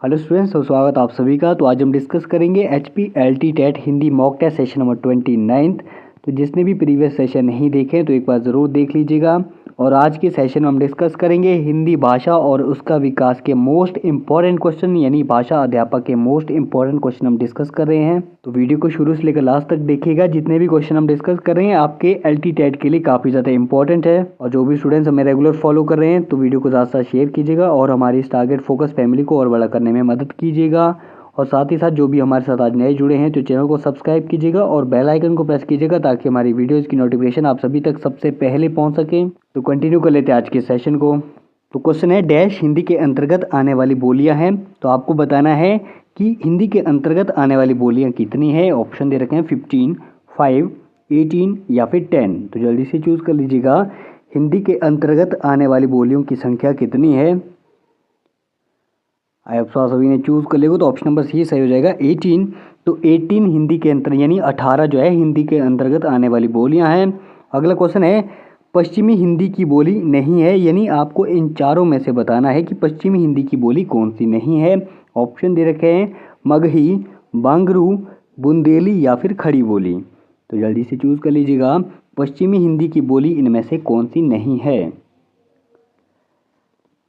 Hello students, तो स्वागत आप सभी का। तो आज हम डिस्कस करेंगे HPLT TET Hindi mock test session number 29। तो जिसने भी प्रीवियस सेशन नहीं देखे तो एक बार ज़रूर देख लीजिएगा। और आज के सेशन में हम डिस्कस करेंगे हिंदी भाषा और उसका विकास के मोस्ट इंपॉर्टेंट क्वेश्चन, यानी भाषा अध्यापक के मोस्ट इंपॉर्टेंट क्वेश्चन हम डिस्कस कर रहे हैं। तो वीडियो को शुरू से लेकर लास्ट तक देखिएगा। जितने भी क्वेश्चन हम डिस्कस कर रहे हैं आपके LT टेट के लिए काफ़ी ज़्यादा इंपॉर्टेंट है। और जो भी स्टूडेंट्स हमें रेगुलर फॉलो कर रहे हैं तो वीडियो को ज़्यादा से शेयर कीजिएगा और हमारी इस टारगेट फोकस फैमिली को और बड़ा करने में मदद कीजिएगा। और साथ ही साथ जो भी हमारे साथ आज नए जुड़े हैं तो चैनल को सब्सक्राइब कीजिएगा और बेल आइकन को प्रेस कीजिएगा ताकि हमारी वीडियोज़ की नोटिफिकेशन आप सभी तक सबसे पहले पहुंच सके। तो कंटिन्यू कर लेते हैं आज के सेशन को। तो क्वेश्चन है, डैश हिंदी के अंतर्गत आने वाली बोलियां हैं। तो आपको बताना है कि हिंदी के अंतर्गत आने वाली बोलियां कितनी है। ऑप्शन दे रखे हैं 15, 5, 18 या फिर 10। तो जल्दी से चूज़ कर लीजिएगा। हिंदी के अंतर्गत आने वाली बोलियों की संख्या कितनी है। आप सभी ने चूज़ कर लेगा तो ऑप्शन नंबर सी सही हो जाएगा, 18। तो 18 हिंदी के अंतर यानी 18 जो है हिंदी के अंतर्गत आने वाली बोलियां हैं। अगला क्वेश्चन है, पश्चिमी हिंदी की बोली नहीं है, यानी आपको इन चारों में से बताना है कि पश्चिमी हिंदी की बोली कौन सी नहीं है। ऑप्शन दे रखे हैं मगही, बांगरू, बुंदेली या फिर खड़ी बोली। तो जल्दी से चूज़ कर लीजिएगा, पश्चिमी हिंदी की बोली इनमें से कौन सी नहीं है।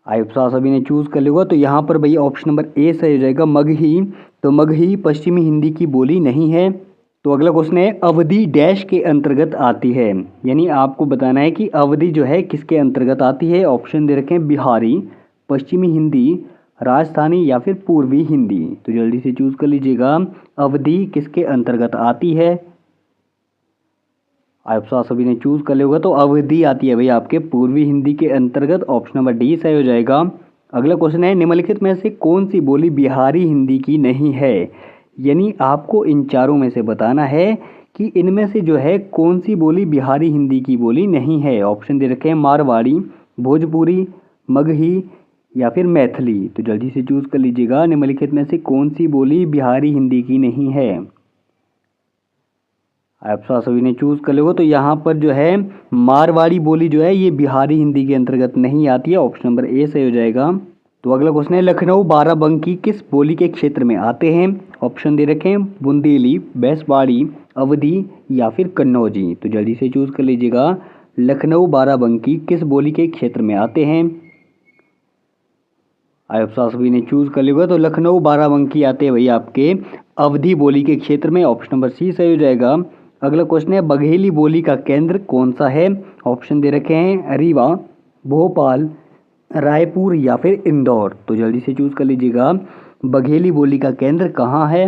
आप सभी ने चूज़ कर लेगा तो यहाँ पर भैया ऑप्शन नंबर ए सही हो जाएगा, मगही। तो मगही पश्चिमी हिंदी की बोली नहीं है। तो अगला क्वेश्चन है, अवधि डैश के अंतर्गत आती है, यानी आपको बताना है कि अवधि जो है किसके अंतर्गत आती है। ऑप्शन दे रखे हैं बिहारी, पश्चिमी हिंदी, राजस्थानी या फिर पूर्वी हिंदी। तो जल्दी से चूज़ कर लीजिएगा, अवधि किसके अंतर्गत आती है। आप सभी ने चूज़ कर लिया होगा तो अवधि आती है भाई आपके पूर्वी हिंदी के अंतर्गत। ऑप्शन नंबर डी सही हो जाएगा। अगला क्वेश्चन है, निम्नलिखित में से कौन सी बोली बिहारी हिंदी की नहीं है, यानी आपको इन चारों में से बताना है कि इनमें से जो है कौन सी बोली बिहारी हिंदी की बोली नहीं है। ऑप्शन दे रखे हैं मारवाड़ी, भोजपुरी, मगही या फिर मैथिली। तो जल्दी से चूज़ कर लीजिएगा, निम्नलिखित में से कौन सी बोली बिहारी हिंदी की नहीं है। आप सभी ने चूज़ कर लोगे तो यहाँ पर जो है मारवाड़ी बोली जो है ये बिहारी हिंदी के अंतर्गत नहीं आती है। ऑप्शन नंबर ए सही हो जाएगा। तो अगला क्वेश्चन है, लखनऊ बाराबंकी किस बोली के क्षेत्र में आते हैं। ऑप्शन दे रखे हैं बुंदेली, बैसवाड़ी, अवधी या फिर कन्नौजी। तो जल्दी से चूज़ कर लीजिएगा, लखनऊ बाराबंकी किस बोली के क्षेत्र में आते हैं। आप सभी ने चूज़ कर लिया तो लखनऊ बाराबंकी आते हैं भैया आपके अवधी बोली के क्षेत्र में। ऑप्शन नंबर सी सही हो जाएगा। अगला क्वेश्चन है, बघेली बोली का केंद्र कौन सा है। ऑप्शन दे रखे हैं रीवा, भोपाल, रायपुर या फिर इंदौर। तो जल्दी से चूज़ कर लीजिएगा, बघेली बोली का केंद्र कहाँ है।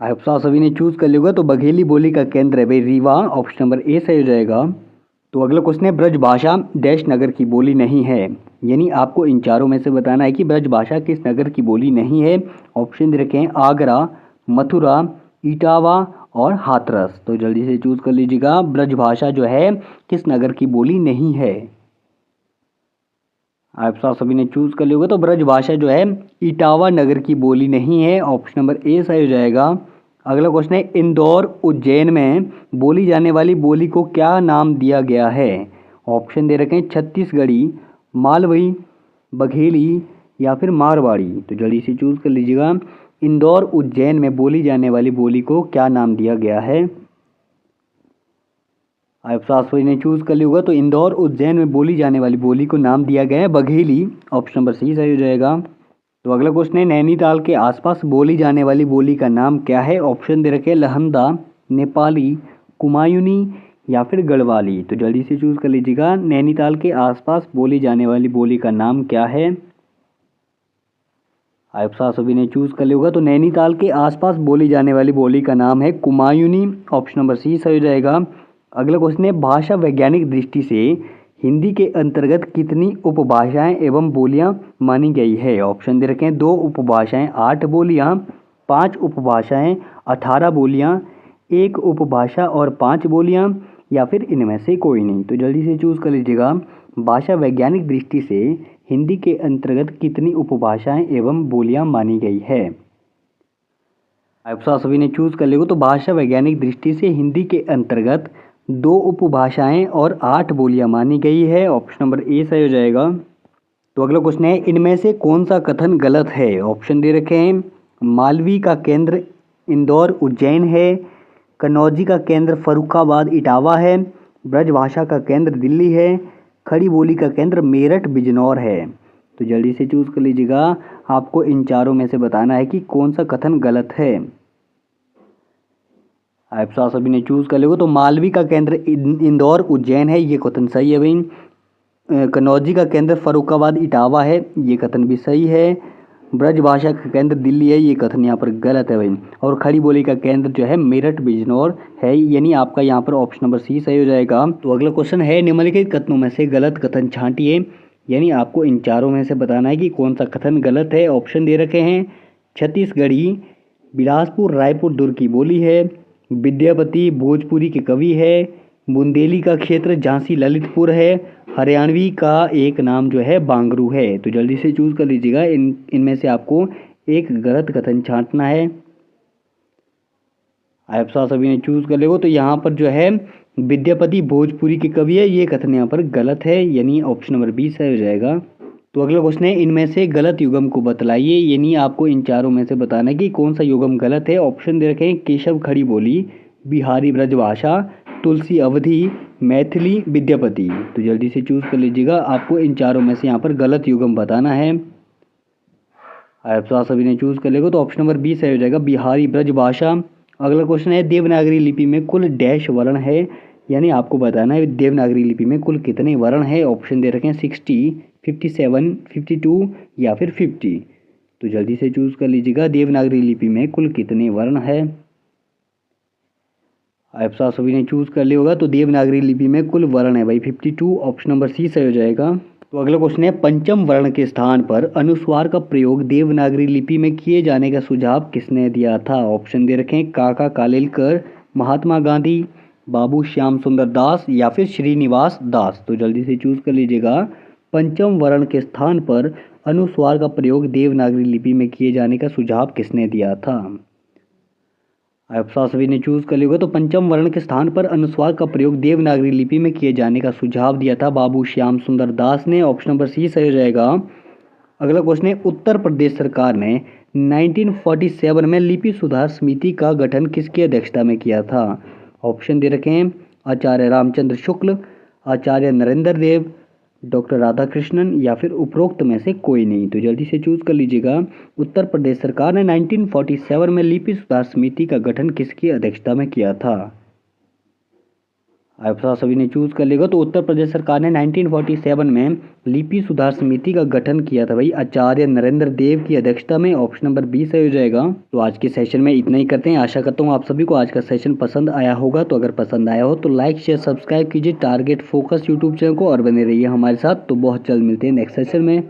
आप सभी ने चूज़ कर लिया तो बघेली बोली का केंद्र है भाई रीवा। ऑप्शन नंबर ए सही हो जाएगा। तो अगला क्वेश्चन है, ब्रज भाषा डैश नगर की बोली नहीं है, यानी आपको इन चारों में से बताना है कि ब्रज भाषा किस नगर की बोली नहीं है। ऑप्शन दे रखे हैं आगरा, मथुरा, इटावा और हाथरस। तो जल्दी से चूज़ कर लीजिएगा, ब्रज भाषा जो है किस नगर की बोली नहीं है। आप सभी ने चूज़ कर लिया होगा तो ब्रज भाषा जो है इटावा नगर की बोली नहीं है। ऑप्शन नंबर ए सही हो जाएगा। अगला क्वेश्चन है, इंदौर उज्जैन में बोली जाने वाली बोली को क्या नाम दिया गया है। ऑप्शन दे रखे हैं छत्तीसगढ़ी, मालवई, बघेली या फिर मारवाड़ी। तो जल्दी से चूज़ कर लीजिएगा, इंदौर उज्जैन में बोली जाने वाली बोली को क्या नाम दिया गया है। आप सभी ने चूज़ कर लिया होगा तो इंदौर उज्जैन में बोली जाने वाली बोली को नाम दिया गया है बघेली। ऑप्शन नंबर सी सही हो जाएगा। तो अगला क्वेश्चन है, नैनीताल के आसपास बोली जाने वाली बोली का नाम क्या है। ऑप्शन दे रखे लहंदा, नेपाली, कुमायूनी या फिर गढ़वाली। तो जल्दी से चूज़ कर लीजिएगा, नैनीताल के आसपास बोली जाने वाली बोली का नाम क्या है। आप सभी ने चूज़ कर लिया होगा तो नैनीताल के आसपास बोली जाने वाली बोली का नाम है कुमायूनी। ऑप्शन नंबर सी सही हो जाएगा। अगला क्वेश्चन है, भाषा वैज्ञानिक दृष्टि से हिंदी के अंतर्गत कितनी उपभाषाएं एवं बोलियां मानी गई है। ऑप्शन दे रखे हैं 2 उपभाषाएं 8 बोलियां, 5 उपभाषाएं 18 बोलियां, 1 उपभाषा और 5 बोलियां या फिर इनमें से कोई नहीं। तो जल्दी से चूज़ कर लीजिएगा, भाषा वैज्ञानिक दृष्टि से हिंदी के अंतर्गत कितनी उपभाषाएं एवं बोलियां मानी गई है। आप सभी ने चूज़ कर लिया तो भाषा वैज्ञानिक दृष्टि से हिंदी के अंतर्गत 2 उपभाषाएं और 8 बोलियां मानी गई है। ऑप्शन नंबर ए सही हो जाएगा। तो अगला क्वेश्चन है, इनमें से कौन सा कथन गलत है? ऑप्शन दे रखे हैं, मालवी का केंद्र इंदौर उज्जैन है, कन्नौजी का केंद्र फर्रुखाबाद इटावा है, ब्रजभाषा का केंद्र दिल्ली है, खड़ी बोली का केंद्र मेरठ बिजनौर है। तो जल्दी से चूज कर लीजिएगा, आपको इन चारों में से बताना है कि कौन सा कथन गलत है। आप सभी ने चूज कर लिया। तो मालवी का केंद्र इंदौर उज्जैन है, ये कथन सही है भाई। कन्नौजी का केंद्र फर्रुखाबाद इटावा है, ये कथन भी सही है। ब्रजभाषा का केंद्र दिल्ली है, ये कथन यहाँ पर गलत है भाई। और खड़ी बोली का केंद्र जो है मेरठ बिजनौर है, यानी आपका यहाँ पर ऑप्शन नंबर सी सही हो जाएगा। तो अगला क्वेश्चन है, निम्नलिखित कथनों में से गलत कथन छांटिए, यानी आपको इन चारों में से बताना है कि कौन सा कथन गलत है। ऑप्शन दे रखे हैं, छत्तीसगढ़ी बिलासपुर रायपुर दुर्ग की बोली है, विद्यापति भोजपुरी के कवि है, बुंदेली का क्षेत्र झांसी ललितपुर है, हरियाणवी का एक नाम जो है बांगरू है। तो जल्दी से चूज कर लीजिएगा, इनमें से आपको एक गलत कथन छांटना है। आप सभी ने चूज कर लेगो। तो यहाँ पर जो है विद्यापति भोजपुरी के कवि है, ये कथन यहाँ पर गलत है, यानी ऑप्शन नंबर बी सही हो जाएगा। तो अगला क्वेश्चन है, इनमें से गलत युगम को बतलाइए, यानी आपको इन चारों में से बताना है कि कौन सा युगम गलत है। ऑप्शन दे रखे हैं, केशव खड़ी बोली, बिहारी ब्रजभाषा, तुलसी अवधि, मैथिली विद्यापति। तो जल्दी से चूज कर लीजिएगा, आपको इन चारों में से यहाँ पर गलत युगम बताना है। आप सभी ने चूज कर लेगा। तो ऑप्शन नंबर बी सही हो जाएगा, बिहारी ब्रजभाषा। अगला क्वेश्चन है, देवनागरी लिपि में कुल डैश वर्ण है, यानी आपको बताना है देवनागरी लिपि में कुल कितने वर्ण है। ऑप्शन दे रखे हैं 60, 57, 52 या फिर 50। तो जल्दी से चूज कर लीजिएगा, देवनागरी लिपि में कुल कितने वर्ण है। आप सभी ने चूज कर लिया होगा। तो देवनागरी लिपि में कुल वर्ण है भाई 52, ऑप्शन नंबर सी सही हो जाएगा। तो अगला क्वेश्चन है, पंचम वर्ण के स्थान पर अनुस्वार का प्रयोग देवनागरी लिपि में किए जाने का सुझाव किसने दिया था। ऑप्शन दे रखे हैं, काका कालेलकर, महात्मा गांधी, बाबू श्याम सुंदर दास या फिर श्रीनिवास दास। तो जल्दी से चूज कर लीजिएगा, पंचम वर्ण के स्थान पर अनुस्वार का प्रयोग देवनागरी लिपि में किए जाने का सुझाव किसने दिया था। आप सभी ने चूज कर लिया। तो पंचम वर्ण के स्थान पर अनुस्वार का प्रयोग देवनागरी लिपि में किए जाने का सुझाव दिया था बाबू श्याम सुंदर दास ने, ऑप्शन नंबर सी सही हो जाएगा। अगला क्वेश्चन है, उत्तर प्रदेश सरकार ने 1947 में लिपि सुधार समिति का गठन किसकी अध्यक्षता में किया था। ऑप्शन दे रखे हैं, आचार्य रामचंद्र शुक्ल, आचार्य नरेंद्र देव, डॉक्टर राधाकृष्णन या फिर उपरोक्त में से कोई नहीं। तो जल्दी से चूज कर लीजिएगा, उत्तर प्रदेश सरकार ने 1947 में लिपि सुधार समिति का गठन किसकी अध्यक्षता में किया था। आप सभी ने चूज कर लिया। तो उत्तर प्रदेश सरकार ने 1947 में लिपि सुधार समिति का गठन किया था भाई आचार्य नरेंद्र देव की अध्यक्षता में, ऑप्शन नंबर बी सही हो जाएगा। तो आज के सेशन में इतना ही करते हैं। आशा करता हूँ आप सभी को आज का सेशन पसंद आया होगा। तो अगर पसंद आया हो तो लाइक शेयर सब्सक्राइब कीजिए टारगेट फोकस यूट्यूब चैनल को और बने रहिए हमारे साथ। तो बहुत जल्द मिलते हैं नेक्स्ट सेशन में।